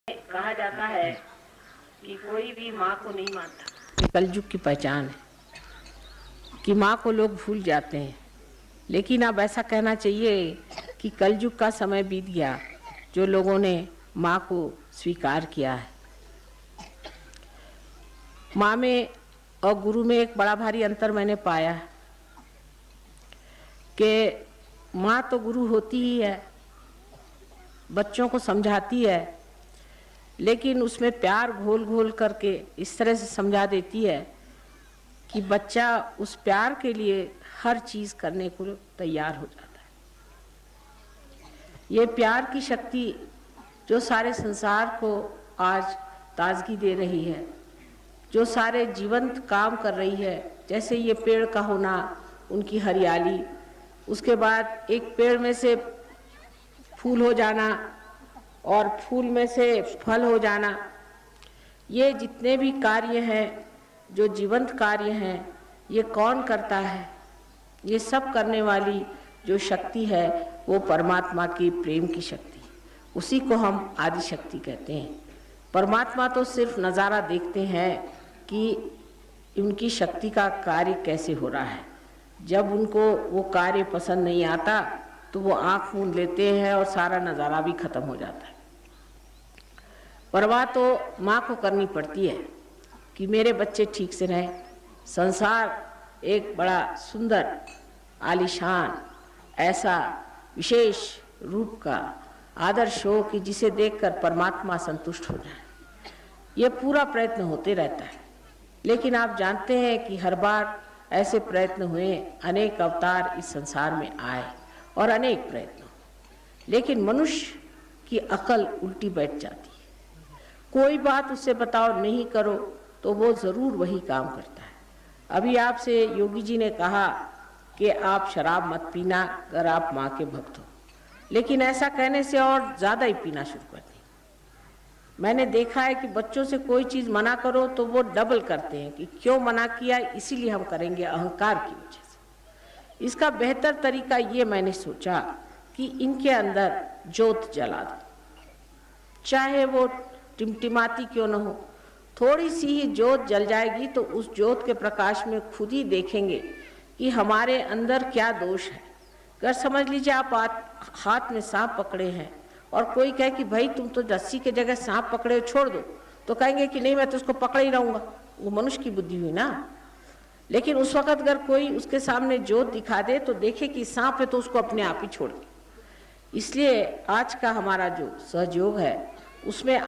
कहा जाता है कि कोई भी माँ को नहीं मानता। कलयुग की पहचान है कि माँ को लोग भूल जाते हैं, लेकिन अब ऐसा कहना चाहिए कि कलयुग का समय बीत गया जो लोगों ने माँ को स्वीकार किया है। माँ में और गुरु में एक बड़ा भारी अंतर मैंने पाया है कि माँ तो गुरु होती ही है, बच्चों को समझाती है, लेकिन उसमें प्यार घोल घोल करके इस तरह से समझा देती है कि बच्चा उस प्यार के लिए हर चीज़ करने को तैयार हो जाता है। ये प्यार की शक्ति जो सारे संसार को आज ताजगी दे रही है, जो सारे जीवंत काम कर रही है, जैसे ये पेड़ का होना, उनकी हरियाली, उसके बाद एक पेड़ में से फूल हो जाना और फूल में से फल हो जाना, ये जितने भी कार्य हैं, जो जीवंत कार्य हैं, ये कौन करता है? ये सब करने वाली जो शक्ति है वो परमात्मा की प्रेम की शक्ति, उसी को हम आदि शक्ति कहते हैं। परमात्मा तो सिर्फ नज़ारा देखते हैं कि उनकी शक्ति का कार्य कैसे हो रहा है। जब उनको वो कार्य पसंद नहीं आता तो वो आँख मूंद लेते हैं और सारा नज़ारा भी खत्म हो जाता है। परवाह तो माँ को करनी पड़ती है कि मेरे बच्चे ठीक से रहें। संसार एक बड़ा सुंदर आलीशान ऐसा विशेष रूप का आदर्श हो कि जिसे देखकर परमात्मा संतुष्ट हो जाए। ये पूरा प्रयत्न होते रहता है, लेकिन आप जानते हैं कि हर बार ऐसे प्रयत्न हुए, अनेक अवतार इस संसार में आए और अनेक प्रयत्न, लेकिन मनुष्य की अकल उल्टी बैठ जाती है। कोई बात उससे बताओ नहीं करो तो वो ज़रूर वही काम करता है। अभी आपसे योगी जी ने कहा कि आप शराब मत पीना अगर आप माँ के भक्त हो, लेकिन ऐसा कहने से और ज़्यादा ही पीना शुरू कर दी। मैंने देखा है कि बच्चों से कोई चीज़ मना करो तो वो डबल करते हैं कि क्यों मना किया, इसीलिए हम करेंगे, अहंकार की वजह से। इसका बेहतर तरीका ये मैंने सोचा कि इनके अंदर ज्योत जला दो, चाहे वो टिमटिमाती क्यों न हो, थोड़ी सी ही ज्योत जल जाएगी तो उस ज्योत के प्रकाश में खुद ही देखेंगे कि हमारे अंदर क्या दोष है। अगर समझ लीजिए आप हाथ में सांप पकड़े हैं और कोई कहे कि भाई तुम तो रस्सी के जगह सांप पकड़े छोड़ दो, तो कहेंगे कि नहीं मैं तो उसको पकड़ ही रहूँगा। वो मनुष्य की बुद्धि हुई ना। लेकिन उस वक़्त अगर कोई उसके सामने ज्योत दिखा दे तो देखे कि सांप है तो उसको अपने आप ही छोड़ दे। इसलिए आज का हमारा जो सहयोग है उसमें